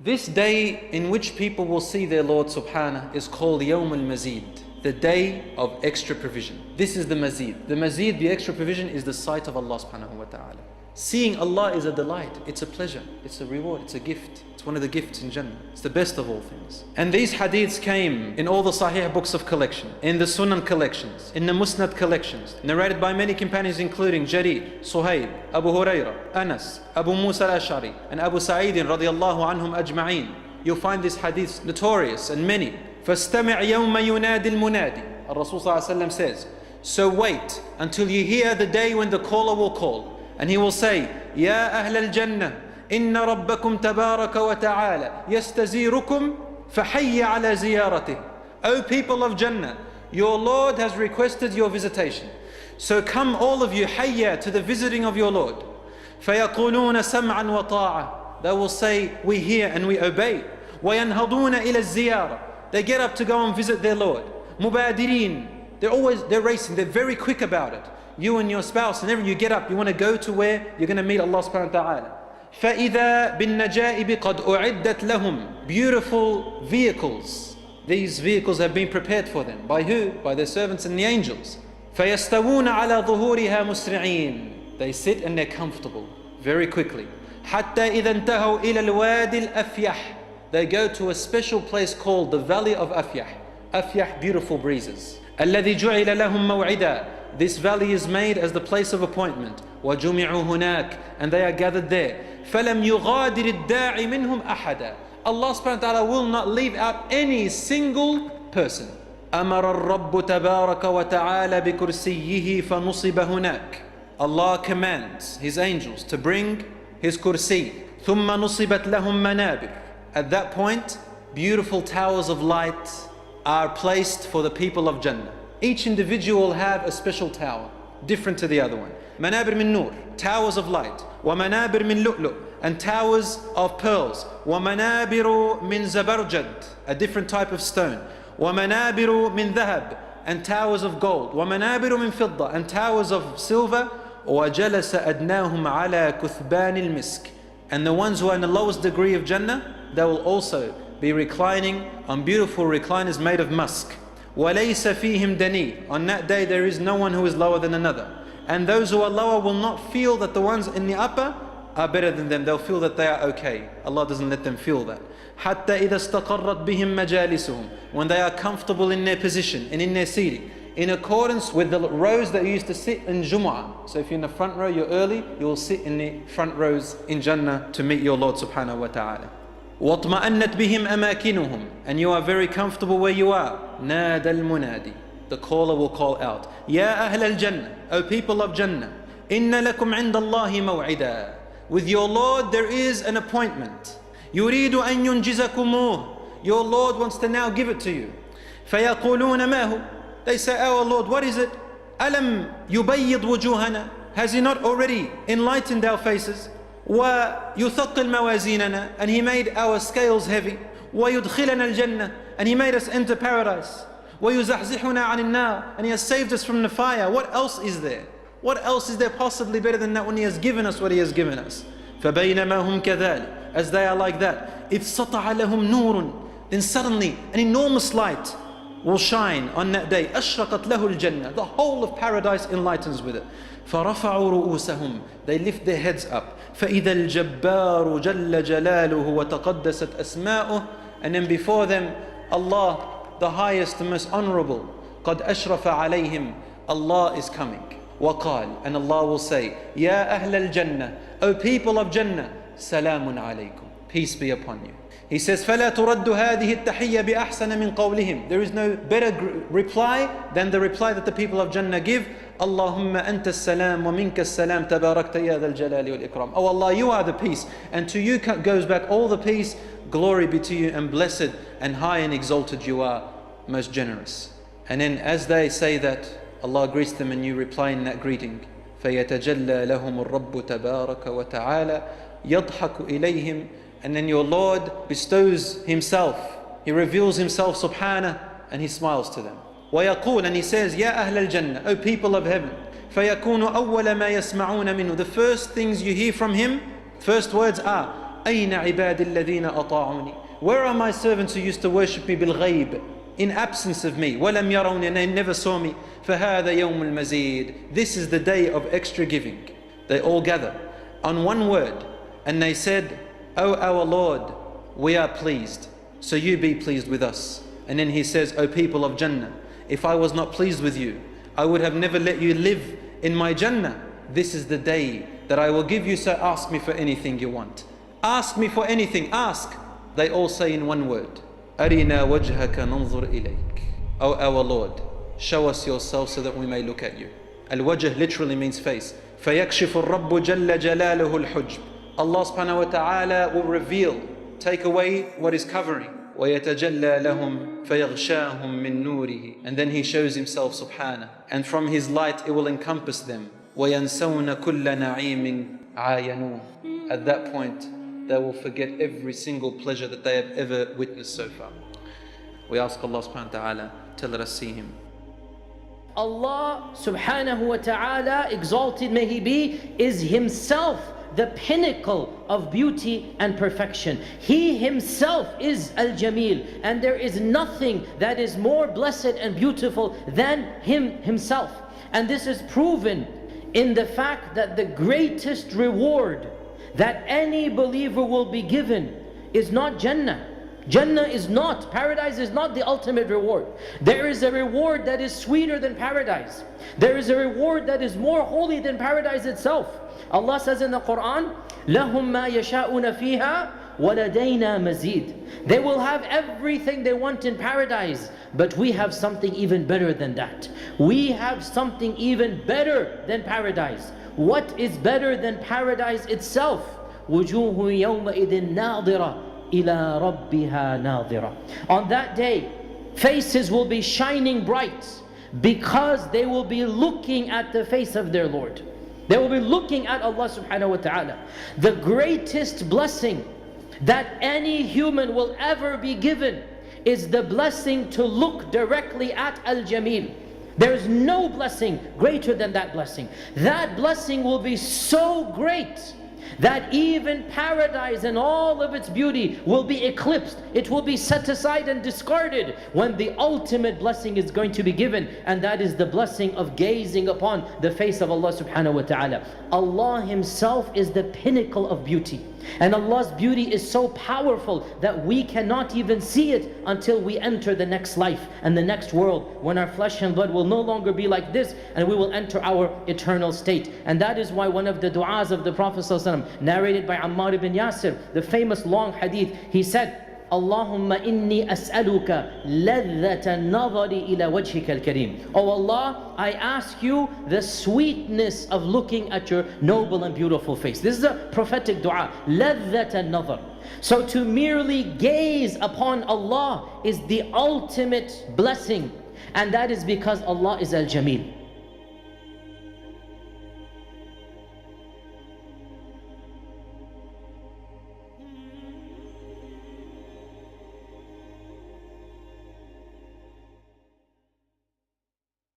This day in which people will see their Lord Subhanahu is called Yawm al-Mazid, the day of extra provision. This is the Mazid. The Mazid, the extra provision, is the sight of Allah Subhanahu wa ta'ala. Seeing Allah is a delight, it's a pleasure, it's a reward, it's a gift. It's one of the gifts in Jannah. It's the best of all things. And these hadiths came in all the Sahih books of collection, in the Sunan collections, in the Musnad collections, narrated by many companions including Jarir, Suhaib, Abu Hurairah, Anas, Abu Musa al-Ash'ari, and Abu Sa'id radiyallahu anhum ajma'een. You'll find these hadiths notorious and many. فَاسْتَمِعْ يَوْمَ يُنَادِ الْمُنَادِ. Rasul sallallahu alayhi wa sallam says, so wait until you hear the day when the caller will call. And he will say, يا أهل الجنة إن ربكم تبارك وتعالى يستزيركم فحي على زيارته. O people of Jannah, your Lord has requested your visitation. So come all of you hayya to the visiting of your Lord. فيقولون سمعا وطاعة. They will say, we hear and we obey. وينهضون إلى الزيارة. They get up to go and visit their Lord. مبادرين. They're racing, they're very quick about it. You and your spouse and everyone, you get up, you want to go to where you're going to meet Allah subhanahu wa ta'ala. فَإِذَا بِالنَّجَائِبِ قَدْ أُعِدَّتْ لَهُمْ. Beautiful vehicles. These vehicles have been prepared for them. By who? By their servants and the angels. فَيَسْتَوُونَ عَلَى ظُهُورِهَا مُسْرِعِينَ. They sit and they're comfortable very quickly. حَتَّى إِذَا انْتَهَوْا إِلَى الْوَادِ الْأَفْيَحِ. They go to a special place called the Valley of Afyah. Afyah, beautiful breezes. الَّذِي جُعِلَ لَهُمْ مَوْعِدًا. This valley is made as the place of appointment. وَجُمِعُوا هُنَاكَ. And they are gathered there. فَلَمْ يُغَادِرِ الدَّاعِ مِنْهُمْ أَحَدًا. Allah subhanahu wa ta'ala will not leave out any single person. أَمَرَ الرَّبُّ تَبَارَكَ وَتَعَالَى بِكُرْسِيِّهِ فَنُصِبَ هُنَاكَ. Allah commands His angels to bring His kursi. ثُمَّ نُصِبَتْ لَهُمْ مَنَابِرُ. At that point, beautiful towers of light are placed for the people of Jannah. Each individual will have a special tower, different to the other one. Manabir min nur, towers of light. Wa manabir min lu'lu', and towers of pearls. Wa manabiru min zabarjad, a different type of stone. Wa manabiru min dhahab, and towers of gold. Wa manabiru min fidda, and towers of silver. Wa jalasa adnahum ala kuthban al-misk. And the ones who are in the lowest degree of Jannah, they will also be reclining on beautiful recliners made of musk. وَلَيْسَ فِيهِمْ دَنِي. On that day there is no one who is lower than another. And those who are lower will not feel that the ones in the upper are better than them. They'll feel that they are okay. Allah doesn't let them feel that. حَتَّى إِذَا اسْتَقَرَّتْ بِهِمْ مَجَالِسُهُم. When they are comfortable in their position and in their seating, in accordance with the rows that you used to sit in Jumu'ah. So if you're in the front row, you're early, you will sit in the front rows in Jannah to meet your Lord subhanahu wa ta'ala. وَاطْمَأَنَّتْ بِهِمْ أَمَاكِنُهُمْ. And you are very comfortable where you are. نَادَ الْمُنَادِ. The caller will call out, يَا أَهْلَ الْجَنَّةِ. O people of Jannah, إِنَّ لَكُمْ عِنْدَ اللَّهِ مَوْعِدًا. With your Lord there is an appointment. يُرِيدُ أَن يُنْجِزَكُمُوهُ. Your Lord wants to now give it to you. فَيَقُولُونَ مَا هُ. They say, our Lord, what is it? أَلَمْ يُبَيِّضْ وُجُوهَنَا. Has He not already enlightened our faces? وَيُثَقِّلْ مَوَازِينَنَا. And He made our scales heavy. وَيُدْخِلَنَا الْجَنَّةِ. And He made us enter paradise. وَيُزَحْزِحُنَا عَنِ النَّارِ. And He has saved us from the fire. What else is there? What else is there possibly better than that when He has given us what He has given us? فَبَيْنَمَا هُمْ كَذَلِكَ. As they are like that, إِذْ سَطَعَ لَهُمْ نُورٌ. Then suddenly an enormous light will shine on that day. أَشْرَقَتْ لَهُ الْجَنَّةِ. The whole of paradise enlightens with it. فَرَفَعُوا رُؤُوسَهُمْ. They lift their heads up. فَإِذَا الْجَبَّارُ جَلَّ جَلَالُهُ وَتَقَدَّسَتْ أَسْمَاؤُهُ. And then before them, Allah, the highest, the most honorable, قَدْ أَشْرَفَ عَلَيْهِمْ. Allah is coming. وَقَالْ. And Allah will say, يَا أَهْلَ الْجَنَّةِ. O people of Jannah, سَلَامٌ عَلَيْكُمْ. Peace be upon you. He says, فَلَا تُرَدُّ هَذِهِ التَّحِيَّةِ بِأَحْسَنَ مِنْ قَوْلِهِمْ. There is no better reply than the reply that the people of Jannah give. اللهم أنت السلام ومنك السلام تباركت يا ذا الجلال والإكرام. Oh Allah, you are the peace, and to you goes back all the peace. Glory be to you, and blessed and high and exalted you are, most generous. And then as they say that, Allah greets them, and you reply in that greeting. فَيَتَجَلَّى لَهُمُ الرَّبُّ تَبَارَكَ وَتَعَالَى يَضْحَكُ إِلَيْهِمْ. And then your Lord bestows Himself. He reveals Himself subhanahu, and He smiles to them. ويقول, and He says, يا أهل الجنة, O people of heaven. فيكون أول ما يسمعون منه. The first things you hear from Him, first words are أين عباد الذين أطاعوني? Where are my servants who used to worship me بالغيب, in absence of me? وَلَمْ يَرَوْنِ, and they never saw me. فَهَذَا يَوْمُ الْمَزِيدِ. This is the day of extra giving. They all gather on one word, and they said, O our Lord, we are pleased, so you be pleased with us. And then he says, O people of Jannah, if I was not pleased with you, I would have never let you live in my Jannah. This is the day that I will give you, so ask me for anything you want. Ask me for anything, ask. They all say in one word, أَرِنَا وَجْهَكَ نَنْظُرْ إِلَيْكَ. O our Lord, show us yourself so that we may look at you. Al-wajh literally means face. فَيَكْشِفُ الرَّبُّ جَلَّ جَلَالُهُ الْحُجْبِ. Allah subhanahu wa ta'ala will reveal, take away what is covering. وَيَتَجَلَّى لَهُمْ فَيَغْشَاهُمْ مِن نُورِهِ. And then He shows Himself subhanahu. And from His light it will encompass them. وَيَنْسَوْنَ كُلَّ نَعِيمٍ عَايَنُوهُ. At that point, they will forget every single pleasure that they have ever witnessed so far. We ask Allah subhanahu wa ta'ala to let us see Him. Allah subhanahu wa ta'ala, exalted may He be, is Himself the pinnacle of beauty and perfection. He Himself is al-jameel, and there is nothing that is more blessed and beautiful than Him Himself. And this is proven in the fact that the greatest reward that any believer will be given is not Jannah. Jannah is not, paradise is not the ultimate reward. There is a reward that is sweeter than paradise. There is a reward that is more holy than paradise itself. Allah says in the Quran, لَهُمْ مَا يَشَاءُونَ فِيهَا وَلَدَيْنَا مَزِيدٌ. They will have everything they want in paradise, but we have something even better than that. We have something even better than paradise. What is better than paradise itself? وُجُوهٌ يَوْمَئِذٍ نَاظِرَةٌ إِلَىٰ رَبِّهَا نَاظِرَةٌ. On that day, faces will be shining bright because they will be looking at the face of their Lord. They will be looking at Allah subhanahu wa ta'ala. The greatest blessing that any human will ever be given is the blessing to look directly at al-jameel. There is no blessing greater than that blessing. That blessing will be so great that even paradise and all of its beauty will be eclipsed. It will be set aside and discarded when the ultimate blessing is going to be given, and that is the blessing of gazing upon the face of Allah subhanahu wa ta'ala. Allah Himself is the pinnacle of beauty, and Allah's beauty is so powerful that we cannot even see it until we enter the next life and the next world, when our flesh and blood will no longer be like this, and we will enter our eternal state. And that is why one of the du'as of the Prophet ﷺ, narrated by Ammar ibn Yasir, the famous long hadith, he said, Allahumma inni as'aluka ladhata nadhari ila wajhika al-kareem. Oh Allah, I ask you the sweetness of looking at your noble and beautiful face. This is a prophetic dua, ladhata nadhar. So to merely gaze upon Allah is the ultimate blessing, and that is because Allah is al-jameel.